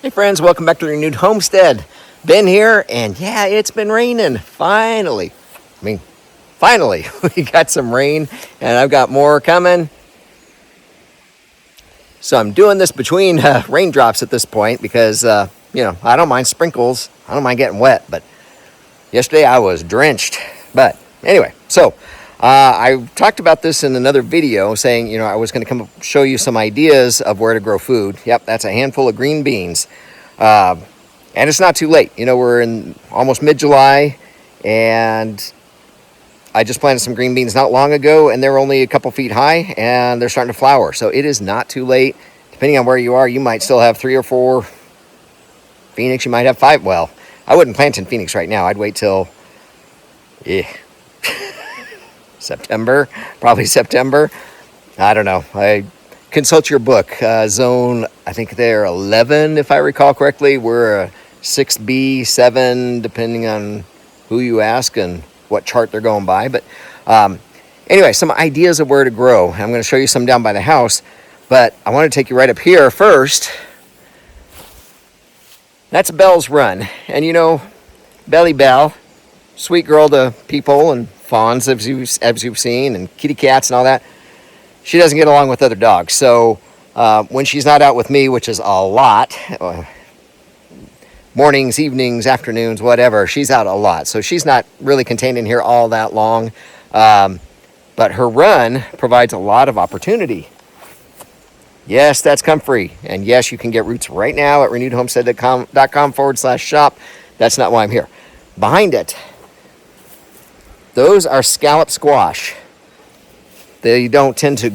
Hey friends, welcome back to the Renewed Homestead. Ben here, and yeah, it's been raining. Finally. Finally, we got some rain, and I've got more coming. So I'm doing this between raindrops at this point because, I don't mind sprinkles. I don't mind getting wet, but yesterday I was drenched. But anyway, so I talked about this in another video saying, I was going to come up show you some ideas of where to grow food. Yep, that's a handful of green beans. And it's not too late. We're in almost mid-July, and I just planted some green beans not long ago, and they're only a couple feet high, and they're starting to flower. So it is not too late. Depending on where you are, you might still have 3 or 4. Phoenix, you might have 5. Well, I wouldn't plant in Phoenix right now. I'd wait till September, probably September. I don't know. I consult your book. Zone, I think they're 11, if I recall correctly. We're a 6B, 7, depending on who you ask and what chart they're going by. But anyway, some ideas of where to grow. I'm going to show you some down by the house, but I want to take you right up here first. That's Belle's Run. And Belly Bell, sweet girl to people and fawns, as you've seen, and kitty cats and all that. She doesn't get along with other dogs. So when she's not out with me, which is a lot, mornings, evenings, afternoons, whatever, she's out a lot. So she's not really contained in here all that long. But her run provides a lot of opportunity. Yes, that's comfrey. And yes, you can get roots right now at renewedhomestead.com/shop. That's not why I'm here. Behind it, those are scallop squash. They don't tend to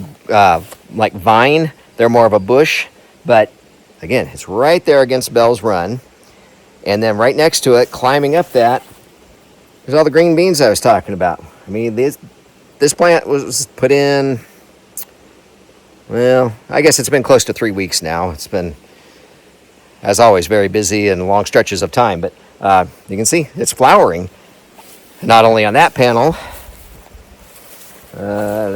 like vine. They're more of a bush. But again, it's right there against Belle's Run. And then right next to it, climbing up that, there's all the green beans I was talking about. I mean, this plant was put in, well, I guess it's been close to 3 weeks now. It's been, as always, very busy and long stretches of time. But you can see it's flowering. Not only on that panel. No,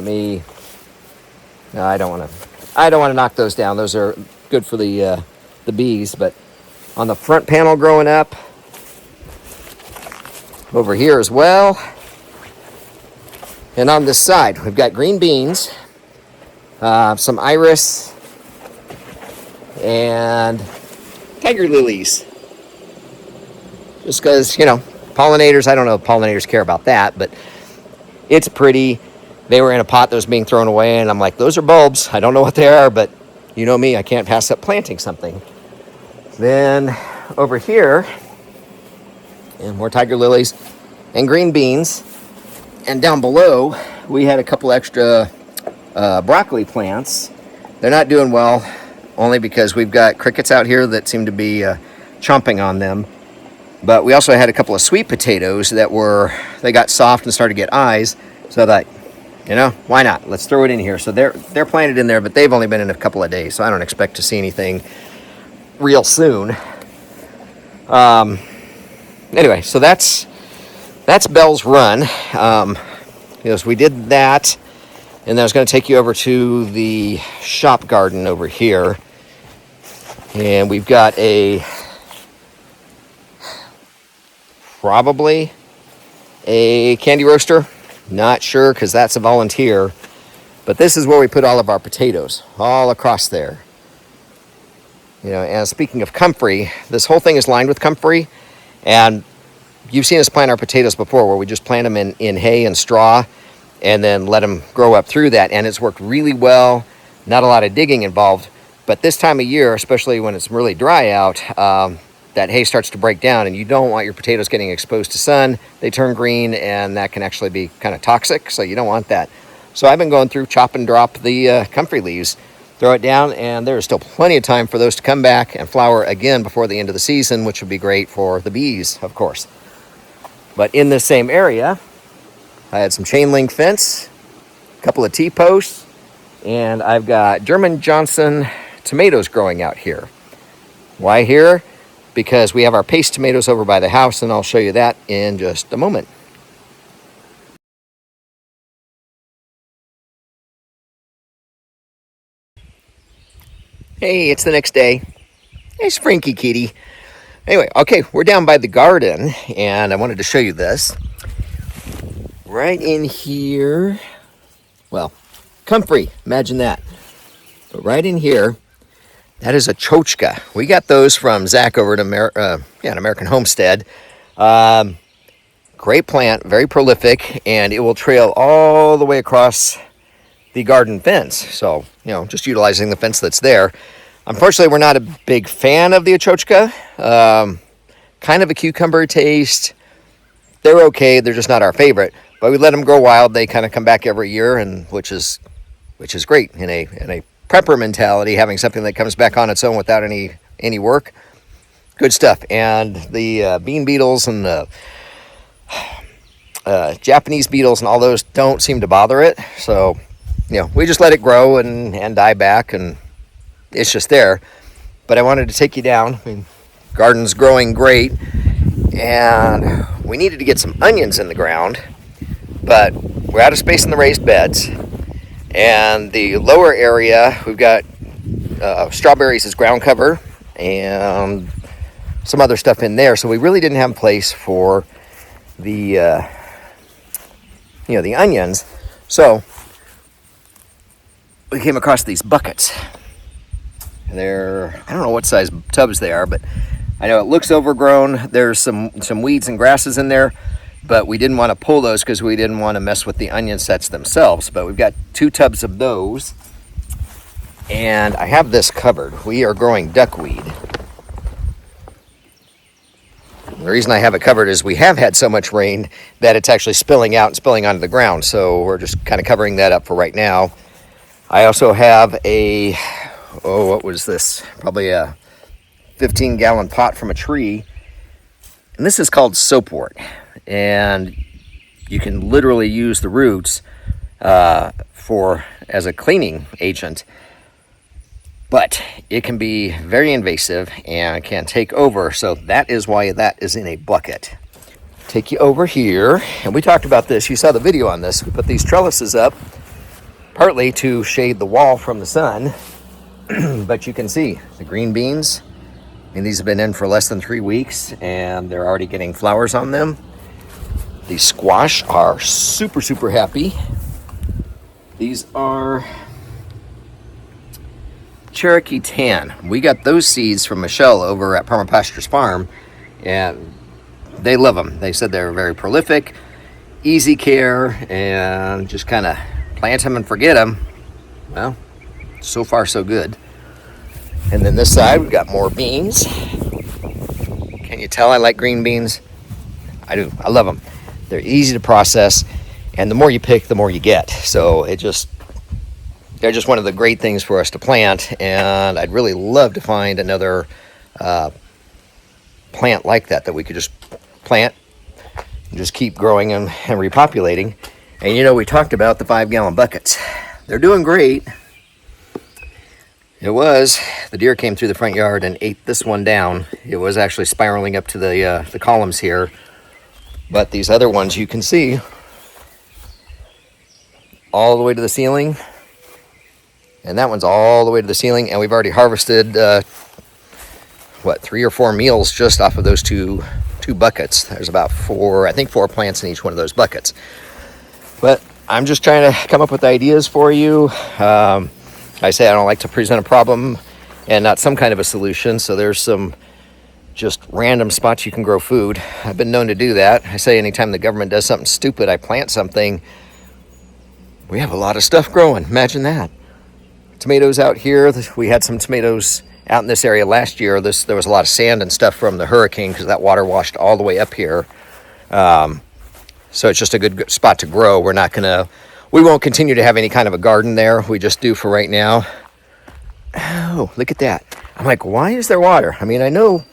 I don't want to knock those down. Those are good for the bees. But on the front panel growing up, over here as well, and on this side, we've got green beans, some iris, and tiger lilies. Just because, pollinators, I don't know if pollinators care about that, but it's pretty. They were in a pot that was being thrown away, and I'm like, those are bulbs. I don't know what they are, but you know me, I can't pass up planting something. Then over here, and more tiger lilies and green beans. And down below, we had a couple extra broccoli plants. They're not doing well, only because we've got crickets out here that seem to be chomping on them. But we also had a couple of sweet potatoes that they got soft and started to get eyes. So I thought, why not? Let's throw it in here. So they're planted in there, but they've only been in a couple of days. So I don't expect to see anything real soon. Anyway, so that's Belle's Run. So we did that, and I was going to take you over to the shop garden over here. And we've got probably a candy roaster. Not sure, because that's a volunteer. But this is where we put all of our potatoes, all across there. And speaking of comfrey, this whole thing is lined with comfrey. And you've seen us plant our potatoes before, where we just plant them in hay and straw and then let them grow up through that. And it's worked really well. Not a lot of digging involved. But this time of year, especially when it's really dry out, that hay starts to break down, and you don't want your potatoes getting exposed to sun. They turn green, and that can actually be kind of toxic, so you don't want that. So I've been going through, chop and drop the comfrey leaves, throw it down, and there's still plenty of time for those to come back and flower again before the end of the season, which would be great for the bees, of course. But in this same area, I had some chain link fence, a couple of T-posts, and I've got German Johnson tomatoes growing out here. Why here? Because we have our paste tomatoes over by the house, and I'll show you that in just a moment. Hey, it's the next day. Hey, Sprinky kitty. Anyway, okay, we're down by the garden, and I wanted to show you this. Right in here, well, comfrey, imagine that. But right in here, that is a chochka. We got those from Zach over at American Homestead. Great plant, very prolific, and it will trail all the way across the garden fence. So, just utilizing the fence that's there. Unfortunately, we're not a big fan of the achochka. Kind of a cucumber taste. They're okay. They're just not our favorite. But we let them grow wild. They kind of come back every year, and which is great in a prepper mentality. Having something that comes back on its own without any work. Good stuff. And the bean beetles and the Japanese beetles and all those don't seem to bother it. So, we just let it grow and die back, and it's just there. But I wanted to take you down. Garden's growing great, and we needed to get some onions in the ground, but we're out of space in the raised beds. And the lower area, we've got strawberries as ground cover and some other stuff in there. So we really didn't have a place for the the onions. So we came across these buckets. I don't know what size tubs they are, but I know it looks overgrown. There's some weeds and grasses in there, but we didn't want to pull those because we didn't want to mess with the onion sets themselves. But we've got 2 tubs of those, and I have this covered. We are growing duckweed. The reason I have it covered is we have had so much rain that it's actually spilling out and spilling onto the ground, so we're just kind of covering that up for right now. I also have what was this? Probably a 15-gallon pot from a tree. And this is called soapwort. And you can literally use the roots as a cleaning agent. But it can be very invasive and can take over. So that is why that is in a bucket. Take you over here. And we talked about this. You saw the video on this. We put these trellises up partly to shade the wall from the sun. But you can see the green beans. These have been in for less than 3 weeks, and they're already getting flowers on them. The squash are super, super happy. These are Cherokee Tan. We got those seeds from Michelle over at Parma Pastures Farm, and they love them. They said they're very prolific, easy care, and just kind of plant them and forget them. Well, so far so good. And then this side we've got more beans. Can you tell I like green beans? I do. I love them. They're easy to process, and the more you pick, the more you get. So they're just one of the great things for us to plant, and I'd really love to find another plant like that we could just plant and just keep growing and repopulating. And we talked about the 5-gallon buckets. They're doing great. The deer came through the front yard and ate this one down. It was actually spiraling up to the columns here. But these other ones you can see all the way to the ceiling. And that one's all the way to the ceiling. And we've already harvested, 3 or 4 meals just off of those two buckets. There's about 4 plants in each one of those buckets. But I'm just trying to come up with ideas for you. I say I don't like to present a problem and not some kind of a solution. So there's some just random spots you can grow food. I've been known to do that. I say anytime the government does something stupid, I plant something. We have a lot of stuff growing. Imagine that. Tomatoes out here. We had some tomatoes out in this area last year. There was a lot of sand and stuff from the hurricane because that water washed all the way up here. So it's just a good spot to grow. We won't continue to have any kind of a garden there. We just do for right now. Oh, look at that. I'm like, why is there water? I mean, I know.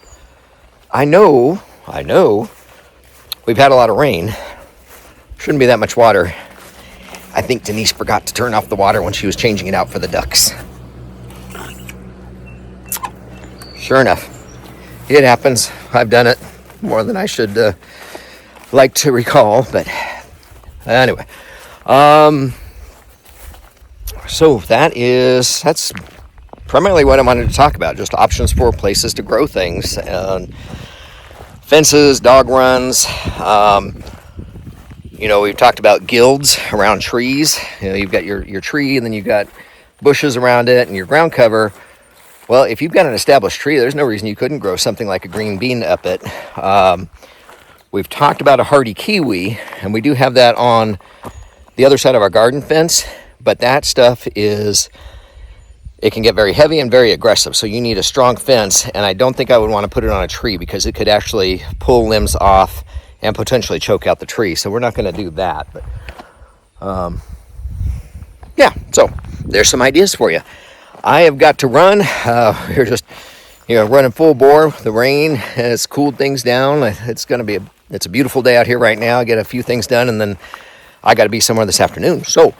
We've had a lot of rain. Shouldn't be that much water. I think Denise forgot to turn off the water when she was changing it out for the ducks. Sure enough, it happens. I've done it more than I should like to recall, but anyway. So that's primarily what I wanted to talk about, just options for places to grow things, and fences, dog runs. We've talked about guilds around trees. You've got your tree, and then you've got bushes around it and your ground cover. Well, if you've got an established tree, there's no reason you couldn't grow something like a green bean up it. We've talked about a hardy kiwi, and we do have that on the other side of our garden fence, but that stuff it can get very heavy and very aggressive, so you need a strong fence, and I don't think I would want to put it on a tree because it could actually pull limbs off and potentially choke out the tree, so we're not going to do that. But yeah, so there's some ideas for you. I have got to run. We're just running full bore. The rain has cooled things down. It's a beautiful day out here right now. I get a few things done, and then I got to be somewhere this afternoon. So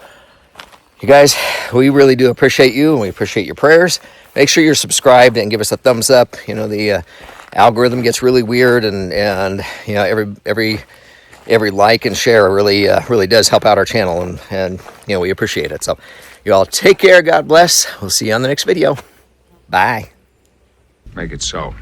you guys, we really do appreciate you, and we appreciate your prayers. Make sure you're subscribed and give us a thumbs up. The algorithm gets really weird, and every like and share really does help out our channel, and we appreciate it. So you all take care. God bless. We'll see you on the next video. Bye. Make it so.